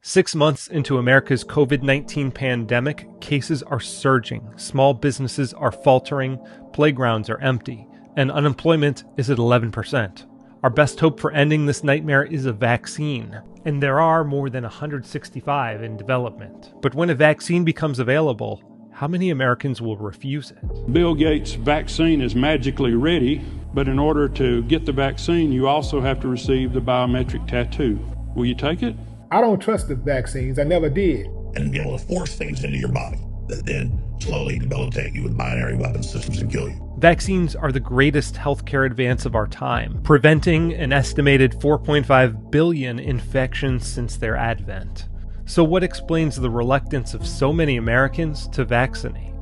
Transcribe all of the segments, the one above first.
6 months into America's COVID-19 pandemic, cases are surging, small businesses are faltering, playgrounds are empty, and unemployment is at 11%. Our best hope for ending this nightmare is a vaccine, and there are more than 165 in development. But when a vaccine becomes available, how many Americans will refuse it? Bill Gates' vaccine is magically ready, but in order to get the vaccine, you also have to receive the biometric tattoo. Will you take it? I don't trust the vaccines. I never did. And be able to force things into your body that then slowly debilitate you with binary weapon systems and kill you. Vaccines are the greatest healthcare advance of our time, preventing an estimated 4.5 billion infections since their advent. So what explains the reluctance of so many Americans to vaccinate?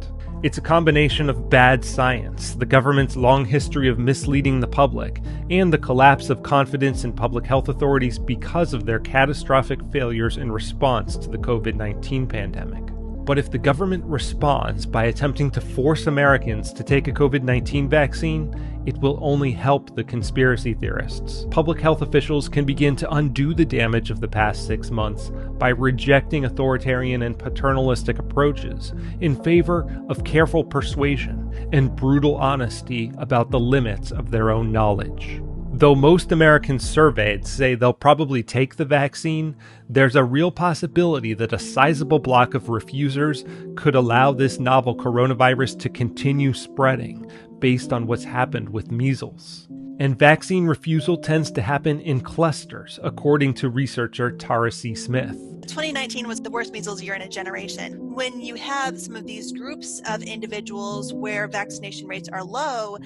It's a combination of bad science, the government's long history of misleading the public, and the collapse of confidence in public health authorities because of their catastrophic failures in response to the COVID-19 pandemic. But if the government responds by attempting to force Americans to take a COVID-19 vaccine, it will only help the conspiracy theorists. Public health officials can begin to undo the damage of the past 6 months by rejecting authoritarian and paternalistic approaches in favor of careful persuasion and brutal honesty about the limits of their own knowledge. Though most Americans surveyed say they'll probably take the vaccine, there's a real possibility that a sizable block of refusers could allow this novel coronavirus to continue spreading based on what's happened with measles. And vaccine refusal tends to happen in clusters, according to researcher Tara C. Smith. 2019 was the worst measles year in a generation. When you have some of these groups of individuals where vaccination rates are low,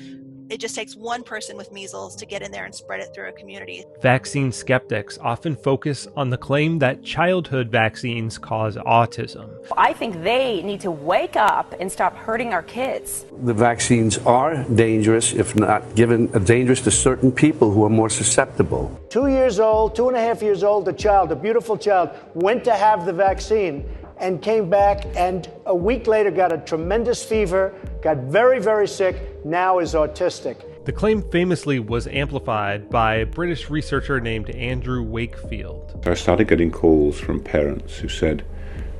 it just takes one person with measles to get in there and spread it through a community. Vaccine skeptics often focus on the claim that childhood vaccines cause autism. I think they need to wake up and stop hurting our kids. The vaccines are dangerous, if not dangerous to certain people who are more susceptible. 2 years old, 2.5 years old, a beautiful child, went to have the vaccine and came back and a week later got a tremendous fever, got very, very sick, now is autistic. The claim famously was amplified by a British researcher named Andrew Wakefield. I started getting calls from parents who said,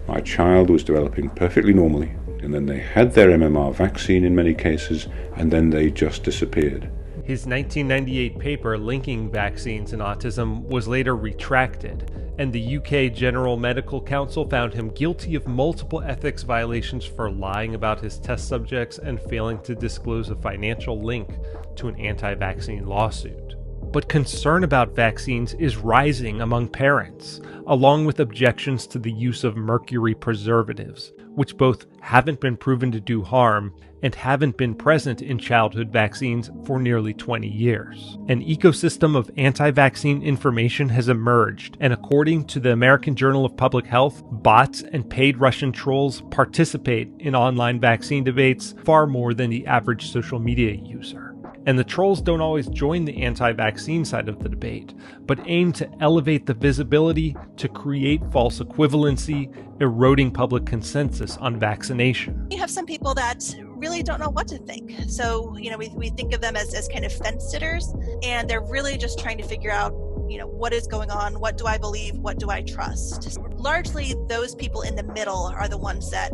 my child was developing perfectly normally, and then they had their MMR vaccine in many cases, and then they just disappeared. His 1998 paper linking vaccines and autism was later retracted, and the UK General Medical Council found him guilty of multiple ethics violations for lying about his test subjects and failing to disclose a financial link to an anti-vaccine lawsuit. But concern about vaccines is rising among parents, along with objections to the use of mercury preservatives, which both haven't been proven to do harm and haven't been present in childhood vaccines for nearly 20 years. An ecosystem of anti-vaccine information has emerged, and according to the American Journal of Public Health, bots and paid Russian trolls participate in online vaccine debates far more than the average social media user. And the trolls don't always join the anti-vaccine side of the debate, but aim to elevate the visibility to create false equivalency, eroding public consensus on vaccination. You have some people that really don't know what to think. So, we think of them as kind of fence sitters, and they're really just trying to figure out, what is going on? What do I believe? What do I trust? Largely, those people in the middle are the ones that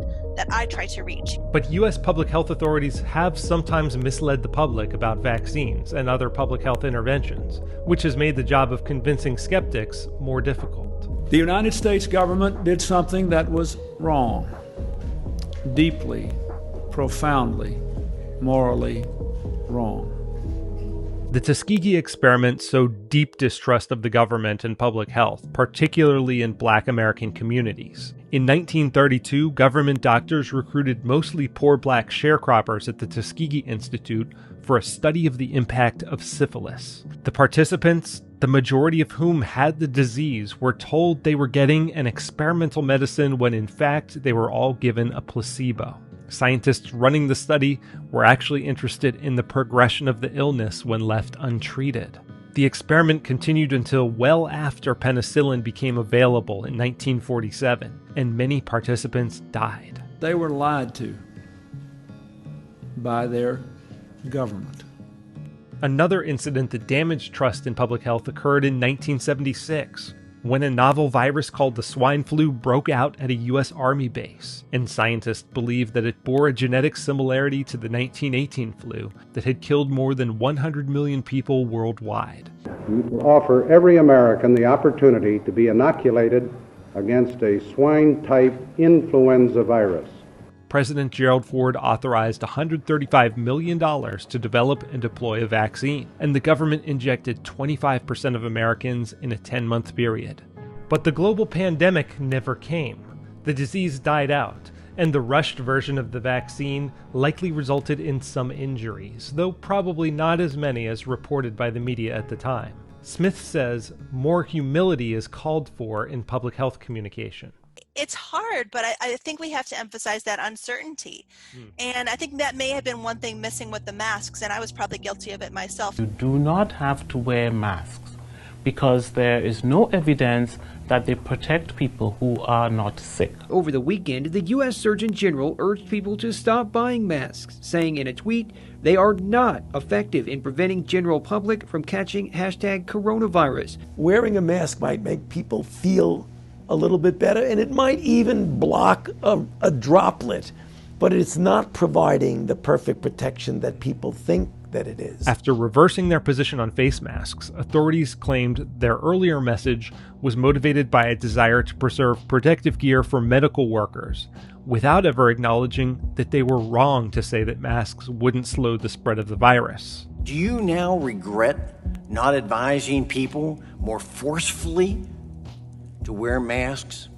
I try to reach. But U.S. public health authorities have sometimes misled the public about vaccines and other public health interventions, which has made the job of convincing skeptics more difficult. The United States government did something that was wrong, deeply, profoundly, morally wrong. The Tuskegee experiment sowed deep distrust of the government and public health, particularly in Black American communities. In 1932, government doctors recruited mostly poor Black sharecroppers at the Tuskegee Institute for a study of the impact of syphilis. The participants, the majority of whom had the disease, were told they were getting an experimental medicine when in fact they were all given a placebo. Scientists running the study were actually interested in the progression of the illness when left untreated. The experiment continued until well after penicillin became available in 1947, and many participants died. They were lied to by their government. Another incident that damaged trust in public health occurred in 1976. when a novel virus called the swine flu broke out at a U.S. Army base, and scientists believed that it bore a genetic similarity to the 1918 flu that had killed more than 100 million people worldwide. We will offer every American the opportunity to be inoculated against a swine-type influenza virus. President Gerald Ford authorized $135 million to develop and deploy a vaccine, and the government injected 25% of Americans in a 10-month period. But the global pandemic never came. The disease died out, and the rushed version of the vaccine likely resulted in some injuries, though probably not as many as reported by the media at the time. Smith says more humility is called for in public health communication. It's hard, but I think we have to emphasize that uncertainty. And I think that may have been one thing missing with the masks, and I was probably guilty of it myself. You do not have to wear masks because there is no evidence that they protect people who are not sick. Over the weekend, the U.S. Surgeon General urged people to stop buying masks, saying in a tweet, they are not effective in preventing general public from catching #coronavirus. Wearing a mask might make people feel a little bit better, and it might even block a droplet, but it's not providing the perfect protection that people think that it is. After reversing their position on face masks, authorities claimed their earlier message was motivated by a desire to preserve protective gear for medical workers, without ever acknowledging that they were wrong to say that masks wouldn't slow the spread of the virus. Do you now regret not advising people more forcefully to wear masks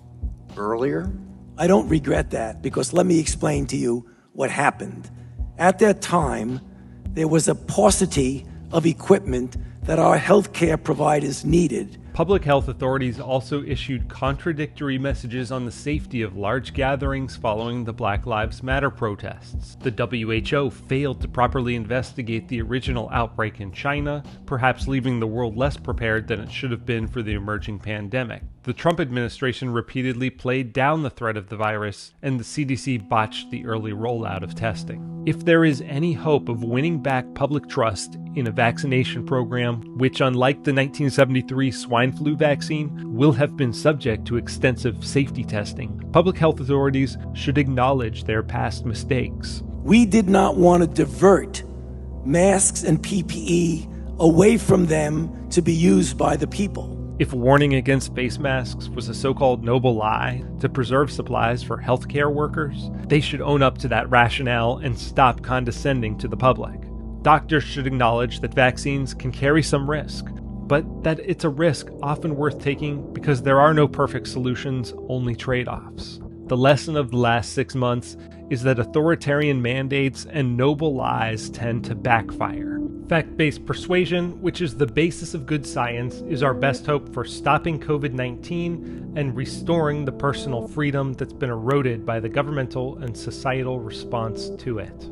earlier? I don't regret that, because let me explain to you what happened. At that time, there was a paucity of equipment that our healthcare providers needed. Public health authorities also issued contradictory messages on the safety of large gatherings following the Black Lives Matter protests. The WHO failed to properly investigate the original outbreak in China, perhaps leaving the world less prepared than it should have been for the emerging pandemic. The Trump administration repeatedly played down the threat of the virus, and the CDC botched the early rollout of testing. If there is any hope of winning back public trust in a vaccination program, which, unlike the 1973 swine flu vaccine, will have been subject to extensive safety testing, public health authorities should acknowledge their past mistakes. We did not want to divert masks and PPE away from them to be used by the people. If warning against face masks was a so-called noble lie to preserve supplies for healthcare workers, they should own up to that rationale and stop condescending to the public. Doctors should acknowledge that vaccines can carry some risk, but that it's a risk often worth taking because there are no perfect solutions, only trade-offs. The lesson of the last 6 months is that authoritarian mandates and noble lies tend to backfire. Fact-based persuasion, which is the basis of good science, is our best hope for stopping COVID-19 and restoring the personal freedom that's been eroded by the governmental and societal response to it.